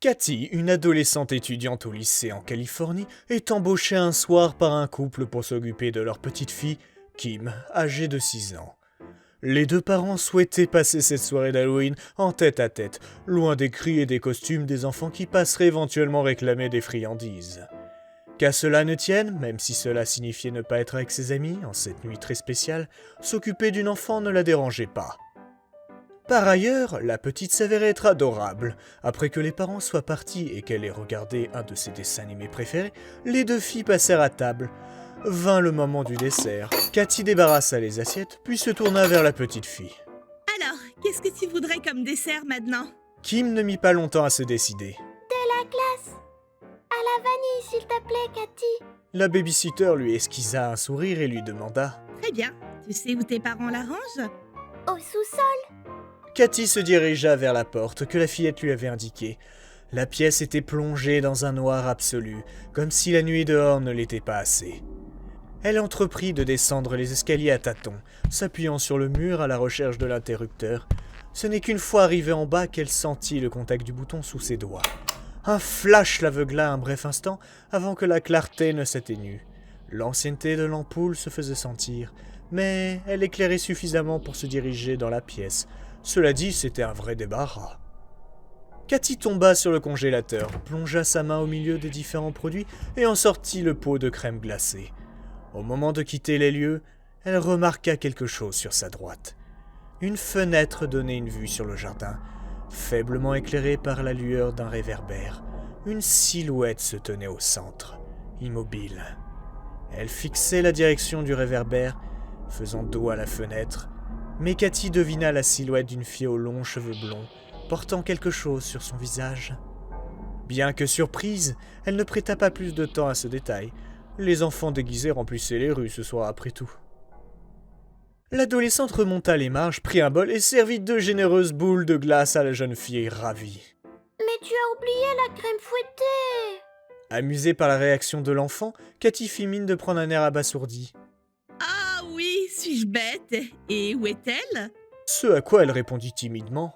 Cathy, une adolescente étudiante au lycée en Californie, est embauchée un soir par un couple pour s'occuper de leur petite fille, Kim, âgée de 6 ans. Les deux parents souhaitaient passer cette soirée d'Halloween en tête-à-tête, loin des cris et des costumes des enfants qui passeraient éventuellement réclamer des friandises. Qu'à cela ne tienne, même si cela signifiait ne pas être avec ses amis en cette nuit très spéciale, s'occuper d'une enfant ne la dérangeait pas. Par ailleurs, la petite s'avérait être adorable. Après que les parents soient partis et qu'elle ait regardé un de ses dessins animés préférés, les deux filles passèrent à table. Vint le moment du dessert. Cathy débarrassa les assiettes, puis se tourna vers la petite fille. Alors, qu'est-ce que tu voudrais comme dessert maintenant? Kim ne mit pas longtemps à se décider. La glace. À la vanille, s'il te plaît, Cathy. La babysitter lui esquissa un sourire et lui demanda. Très bien. Tu sais où tes parents la rangent? Au sous-sol. Cathy se dirigea vers la porte que la fillette lui avait indiquée. La pièce était plongée dans un noir absolu, comme si la nuit dehors ne l'était pas assez. Elle entreprit de descendre les escaliers à tâtons, s'appuyant sur le mur à la recherche de l'interrupteur. Ce n'est qu'une fois arrivée en bas qu'elle sentit le contact du bouton sous ses doigts. Un flash l'aveugla un bref instant avant que la clarté ne s'éteignût. L'ancienneté de l'ampoule se faisait sentir, mais elle éclairait suffisamment pour se diriger dans la pièce. Cela dit, c'était un vrai débarras. Cathy tomba sur le congélateur, plongea sa main au milieu des différents produits et en sortit le pot de crème glacée. Au moment de quitter les lieux, elle remarqua quelque chose sur sa droite. Une fenêtre donnait une vue sur le jardin, faiblement éclairée par la lueur d'un réverbère. Une silhouette se tenait au centre, immobile. Elle fixait la direction du réverbère, faisant dos à la fenêtre, mais Cathy devina la silhouette d'une fille aux longs cheveux blonds, portant quelque chose sur son visage. Bien que surprise, elle ne prêta pas plus de temps à ce détail. Les enfants déguisés remplissaient les rues ce soir après tout. L'adolescente remonta les marches, prit un bol et servit 2 généreuses boules de glace à la jeune fille ravie. Mais tu as oublié la crème fouettée. Amusée par la réaction de l'enfant, Cathy fit mine de prendre un air abasourdi. Ah oui, suis-je bête? Et où est-elle? Ce à quoi elle répondit timidement.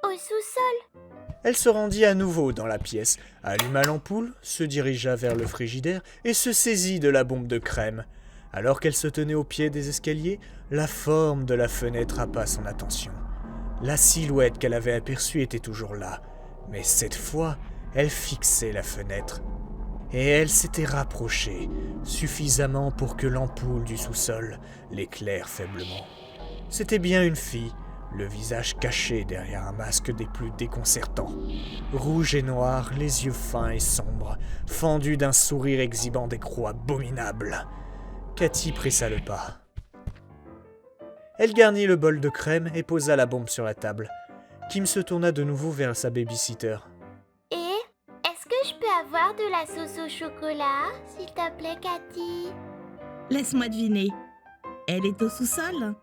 Au sous-sol. Elle se rendit à nouveau dans la pièce, alluma l'ampoule, se dirigea vers le frigidaire et se saisit de la bombe de crème. Alors qu'elle se tenait au pied des escaliers, la forme de la fenêtre happa son attention. La silhouette qu'elle avait aperçue était toujours là, mais cette fois, elle fixait la fenêtre. Et elle s'était rapprochée, suffisamment pour que l'ampoule du sous-sol l'éclaire faiblement. C'était bien une fille, le visage caché derrière un masque des plus déconcertants. Rouge et noir, les yeux fins et sombres, fendus d'un sourire exhibant des crocs abominables. Cathy pressa le pas. Elle garnit le bol de crème et posa la bombe sur la table. Kim se tourna de nouveau vers sa babysitter. Et est-ce que je peux avoir de la sauce au chocolat, s'il te plaît, Cathy? Laisse-moi deviner. Elle est au sous-sol?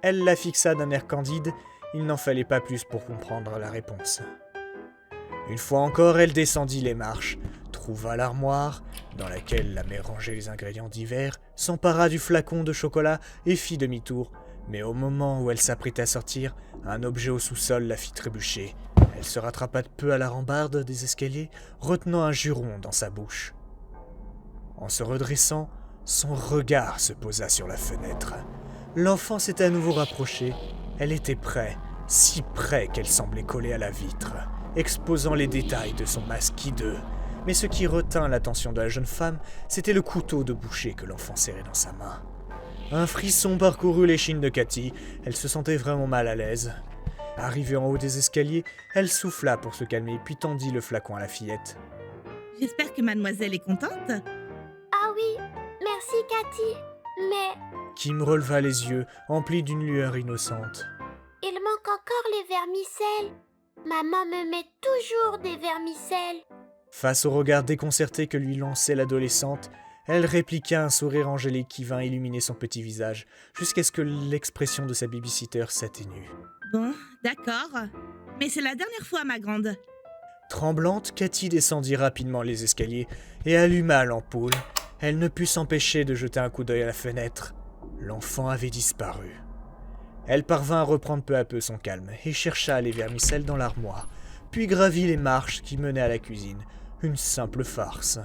Elle la fixa d'un air candide, il n'en fallait pas plus pour comprendre la réponse. Une fois encore, elle descendit les marches, trouva l'armoire, dans laquelle la mère rangeait les ingrédients d'hiver, s'empara du flacon de chocolat et fit demi-tour. Mais au moment où elle s'apprêtait à sortir, un objet au sous-sol la fit trébucher. Elle se rattrapa de peu à la rambarde des escaliers, retenant un juron dans sa bouche. En se redressant, son regard se posa sur la fenêtre. L'enfant s'était à nouveau rapproché. Elle était près, si près qu'elle semblait collée à la vitre, exposant les détails de son masque hideux. Mais ce qui retint l'attention de la jeune femme, c'était le couteau de boucher que l'enfant serrait dans sa main. Un frisson parcourut l'échine de Cathy, elle se sentait vraiment mal à l'aise. Arrivée en haut des escaliers, elle souffla pour se calmer, puis tendit le flacon à la fillette. J'espère que mademoiselle est contente. Ah oui, merci, Cathy. Mais Kim releva les yeux, emplis d'une lueur innocente. il manque encore les vermicelles. Maman me met toujours des vermicelles. Face au regard déconcerté que lui lançait l'adolescente, elle répliqua un sourire angélique qui vint illuminer son petit visage, jusqu'à ce que l'expression de sa babysitter s'atténue. Bon, d'accord. Mais c'est la dernière fois, ma grande. Tremblante, Cathy descendit rapidement les escaliers et alluma l'ampoule. Elle ne put s'empêcher de jeter un coup d'œil à la fenêtre. L'enfant avait disparu. Elle parvint à reprendre peu à peu son calme et chercha les vermicelles dans l'armoire. puis gravit les marches qui menaient à la cuisine. Une simple farce.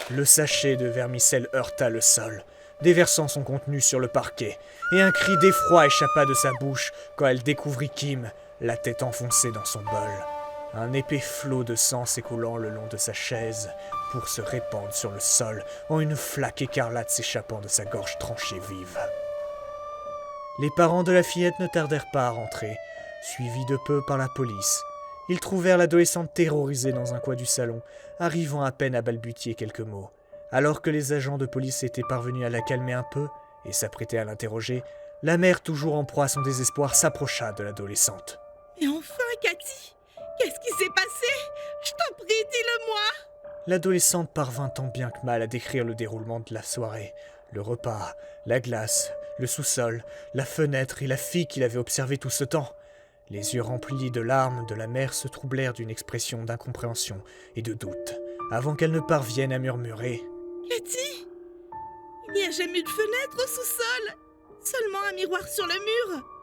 Le sachet de vermicelle heurta le sol, déversant son contenu sur le parquet, et un cri d'effroi échappa de sa bouche quand elle découvrit Kim, la tête enfoncée dans son bol. Un épais flot de sang s'écoulant le long de sa chaise pour se répandre sur le sol en une flaque écarlate s'échappant de sa gorge tranchée vive. Les parents de la fillette ne tardèrent pas à rentrer, suivis de peu par la police. Ils trouvèrent l'adolescente terrorisée dans un coin du salon, arrivant à peine à balbutier quelques mots. Alors que les agents de police étaient parvenus à la calmer un peu et s'apprêtaient à l'interroger, la mère, toujours en proie à son désespoir, s'approcha de l'adolescente. « Mais enfin, Cathy, qu'est-ce qui s'est passé? Je t'en prie, dis-le-moi !» L'adolescente parvint tant bien que mal à décrire le déroulement de la soirée, le repas, la glace, le sous-sol, la fenêtre et la fille qu'il avait observée tout ce temps. Les yeux remplis de larmes de la mère se troublèrent d'une expression d'incompréhension et de doute, avant qu'elle ne parvienne à murmurer. « Cathy, il n'y a jamais eu de fenêtre au sous-sol, seulement un miroir sur le mur.